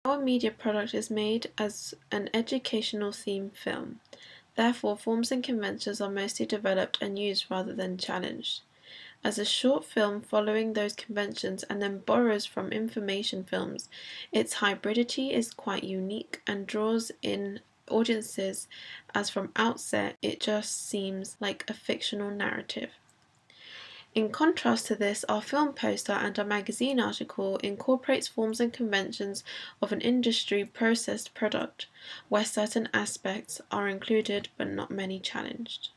Our media product is made as an educational theme film. Therefore, forms and conventions are mostly developed and used rather than challenged. As a short film following those conventions and then borrows from information films, its hybridity is quite unique and draws in audiences as from outset it just seems like a fictional narrative. In contrast to this, our film poster and our magazine article incorporates forms and conventions of an industry processed product, where certain aspects are included but not many challenged.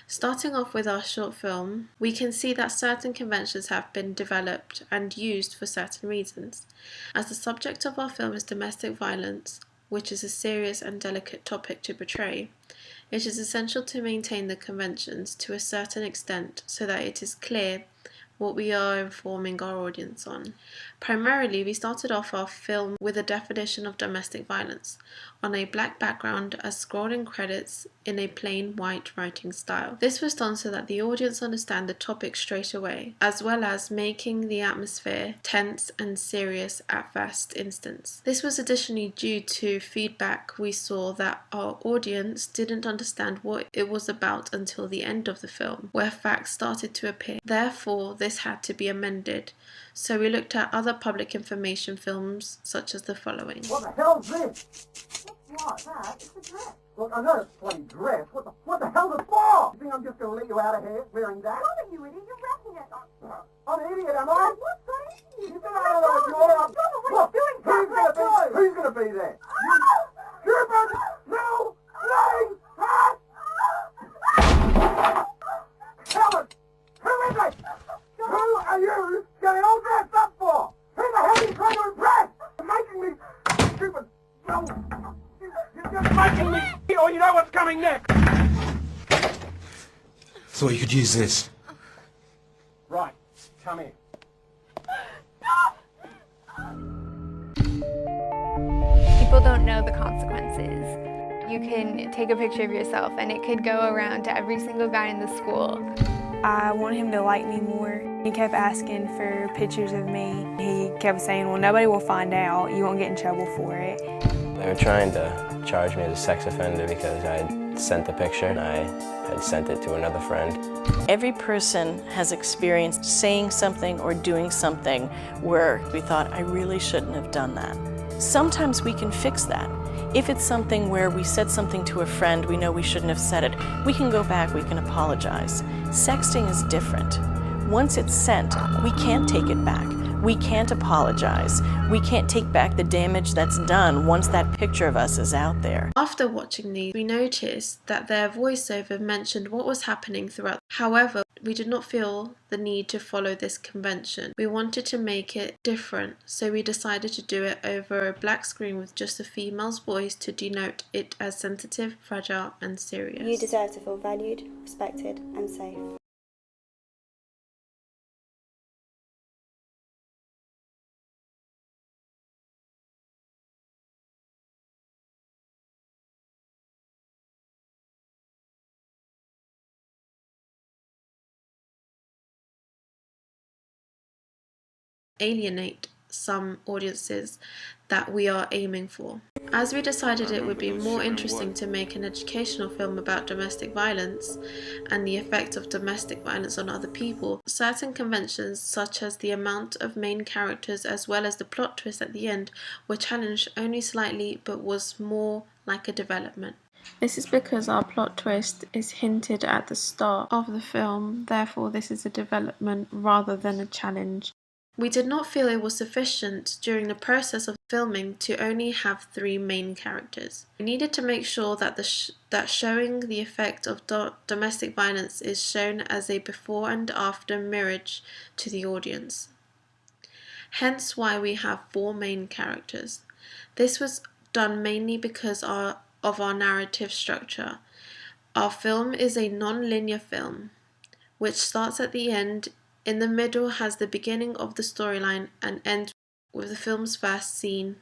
Starting off with our short film, we can see that certain conventions have been developed and used for certain reasons. As the subject of our film is domestic violence, which is a serious and delicate topic to portray, it is essential to maintain the conventions to a certain extent so that it is clear what we are informing our audience on. Primarily, we started off our film with a definition of domestic violence on a black background as scrolling credits in a plain white writing style. This was done so that the audience understand the topic straight away, as well as making the atmosphere tense and serious at first instance. This was additionally due to feedback we saw that our audience didn't understand what it was about until the end of the film, where facts started to appear. Therefore, this had to be amended, so we looked at other public information films such as the following. What the hell's this? What, that? It's a dress. Look, I know it's a bloody dress. What the hell's it for? You think I'm just going to let you out of here wearing that? What are you idiot? You're wrecking it. I'm an idiot, am I? What's that idiot? You think I don't know what you're up? What are you doing? Who's going to be there? Stupid little lame hat! Helen! Who is it? Who are you getting all dressed up for? Who the hell are you trying to impress? You're making me stupid. No. You're just making me feel you know what's coming next. Thought you could use this. Right. Come in. People don't know the consequences. You can take a picture of yourself and it could go around to every single guy in the school. I want him to like me more. He kept asking for pictures of me. He kept saying, well, nobody will find out. You won't get in trouble for it. They were trying to charge me as a sex offender because I had sent the picture and I had sent it to another friend. Every person has experienced saying something or doing something where we thought, I really shouldn't have done that. Sometimes we can fix that. If it's something where we said something to a friend, we know we shouldn't have said it, we can go back, we can apologize. Sexting is different. Once it's sent, we can't take it back. We can't apologize. We can't take back the damage that's done once that picture of us is out there. After watching these, we noticed that their voiceover mentioned what was happening throughout. However, we did not feel the need to follow this convention. We wanted to make it different, so we decided to do it over a black screen with just a female's voice to denote it as sensitive, fragile, and serious. You deserve to feel valued, respected, and safe. Alienate some audiences that we are aiming for. As we decided it would be more interesting to make an educational film about domestic violence and the effect of domestic violence on other people, certain conventions such as the amount of main characters as well as the plot twist at the end were challenged only slightly but was more like a development. This is because our plot twist is hinted at the start of the film, therefore this is a development rather than a challenge. We did not feel it was sufficient during the process of filming to only have 3 main characters. We needed to make sure that that showing the effect of domestic violence is shown as a before and after mirage to the audience. Hence why we have 4 main characters. This was done mainly because of our narrative structure. Our film is a non-linear film, which starts at the end, in the middle has the beginning of the storyline, and ends with the film's first scene.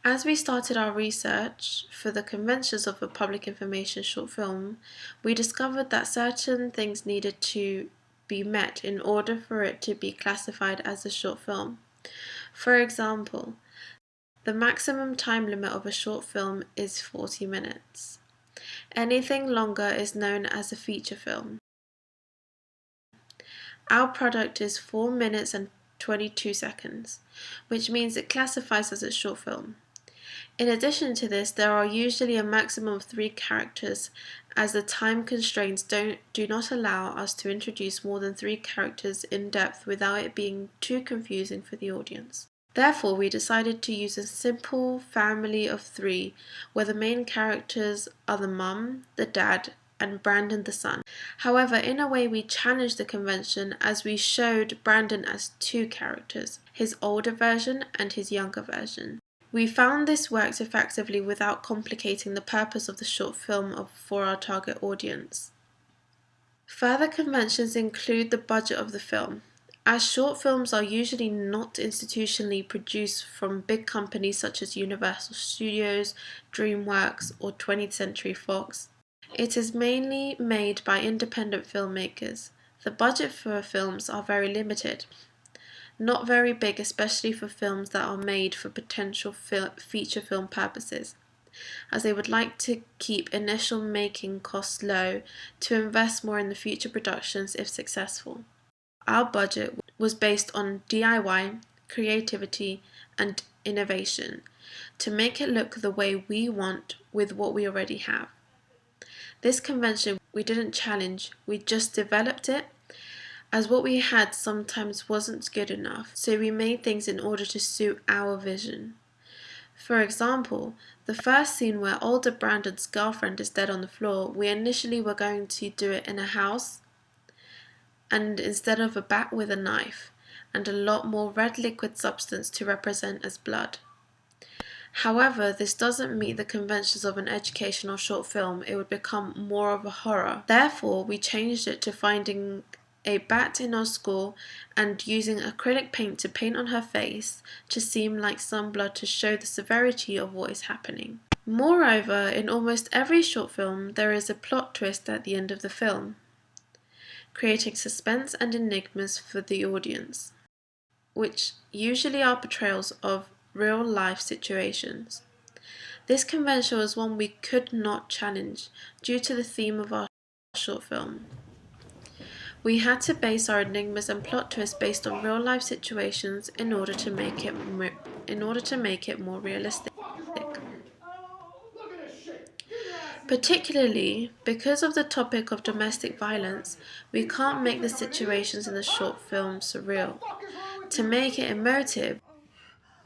As we started our research for the conventions of a public information short film, we discovered that certain things needed to be met in order for it to be classified as a short film. For example, the maximum time limit of a short film is 40 minutes. Anything longer is known as a feature film. Our product is 4 minutes and 22 seconds, which means it classifies as a short film. In addition to this, there are usually a maximum of 3 characters, as the time constraints do not allow us to introduce more than 3 characters in depth without it being too confusing for the audience. Therefore, we decided to use a simple family of 3, where the main characters are the mum, the dad, and Brandon the son. However, in a way we challenged the convention, as we showed Brandon as 2 characters, his older version and his younger version. We found this worked effectively without complicating the purpose of the short film for our target audience. Further conventions include the budget of the film. As short films are usually not institutionally produced from big companies such as Universal Studios, DreamWorks, or 20th Century Fox, it is mainly made by independent filmmakers. The budget for films are very limited. Not very big, especially for films that are made for potential feature film purposes, as they would like to keep initial making costs low to invest more in the future productions if successful. Our budget was based on DIY, creativity, and innovation to make it look the way we want with what we already have. This convention we didn't challenge, we just developed it, as what we had sometimes wasn't good enough, so we made things in order to suit our vision. For example, the first scene where older Brandon's girlfriend is dead on the floor, we initially were going to do it in a house, and instead of a bat with a knife, and a lot more red liquid substance to represent as blood. However, this doesn't meet the conventions of an educational short film, it would become more of a horror. Therefore, we changed it to finding a bat in our school and using acrylic paint to paint on her face to seem like some blood to show the severity of what is happening. Moreover, in almost every short film, there is a plot twist at the end of the film, creating suspense and enigmas for the audience, which usually are portrayals of real-life situations. This convention was one we could not challenge due to the theme of our short film. We had to base our enigmas and plot twists based on real-life situations in order to make it more realistic. Particularly because of the topic of domestic violence, we can't make the situations in the short film surreal. To make it emotive,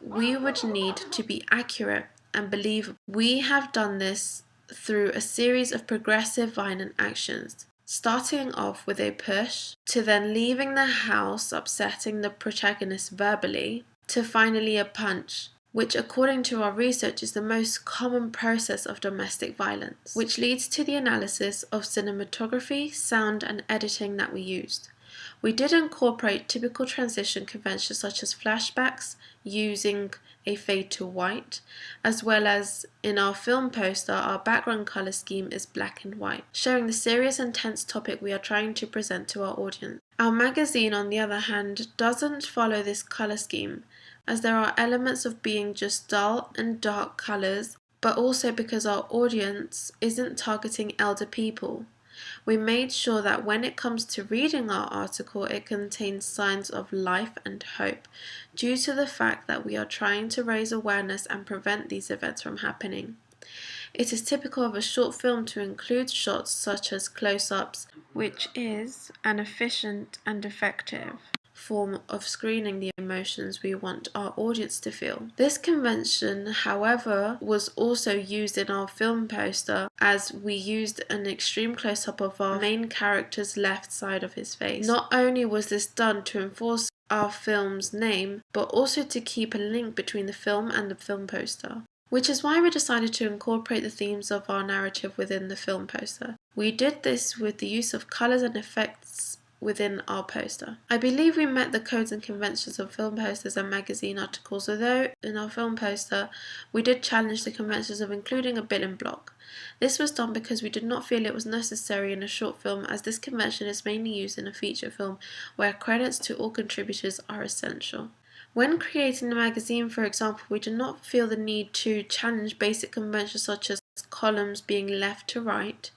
we would need to be accurate and believable. We have done this through a series of progressive violent actions, starting off with a push, to then leaving the house upsetting the protagonist verbally, to finally a punch, which according to our research is the most common process of domestic violence, which leads to the analysis of cinematography, sound and editing that we used. We did incorporate typical transition conventions such as flashbacks, using a fade to white, as well as in our film poster, our background color scheme is black and white, showing the serious and tense topic we are trying to present to our audience. Our magazine, on the other hand, doesn't follow this color scheme, as there are elements of being just dull and dark colors, but also because our audience isn't targeting elder people. We made sure that when it comes to reading our article, it contains signs of life and hope, due to the fact that we are trying to raise awareness and prevent these events from happening. It is typical of a short film to include shots such as close-ups, which is an efficient and effective form of screening the emotions we want our audience to feel. This convention, however, was also used in our film poster, as we used an extreme close-up of our main character's left side of his face. Not only was this done to enforce our film's name, but also to keep a link between the film and the film poster, which is why we decided to incorporate the themes of our narrative within the film poster. We did this with the use of colours and effects within our poster. I believe we met the codes and conventions of film posters and magazine articles, although in our film poster we did challenge the conventions of including a building block. This was done because we did not feel it was necessary in a short film, as this convention is mainly used in a feature film where credits to all contributors are essential. When creating the magazine, for example, we do not feel the need to challenge basic conventions such as columns being left to right,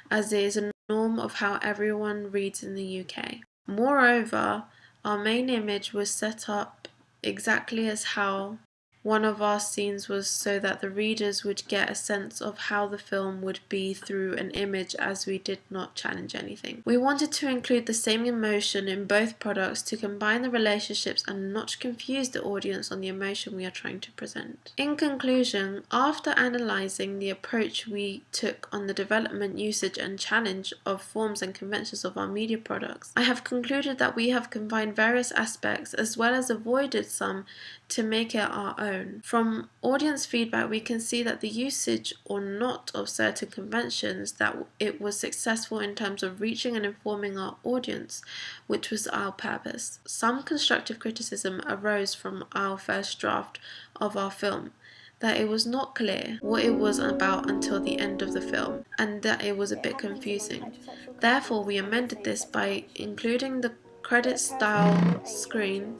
as it is a norm of how everyone reads in the UK. Moreover, our main image was set up exactly as how one of our scenes was, so that the readers would get a sense of how the film would be through an image, as we did not challenge anything. We wanted to include the same emotion in both products to combine the relationships and not confuse the audience on the emotion we are trying to present. In conclusion, after analysing the approach we took on the development, usage and challenge of forms and conventions of our media products, I have concluded that we have combined various aspects as well as avoided some to make it our own. From audience feedback, we can see that the usage or not of certain conventions, that it was successful in terms of reaching and informing our audience, which was our purpose. Some constructive criticism arose from our first draft of our film, that it was not clear what it was about until the end of the film, and that it was a bit confusing. Therefore, we amended this by including the credit-style screen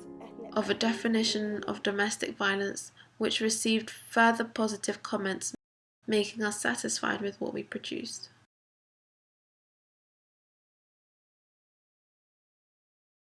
of a definition of domestic violence, which received further positive comments, making us satisfied with what we produced.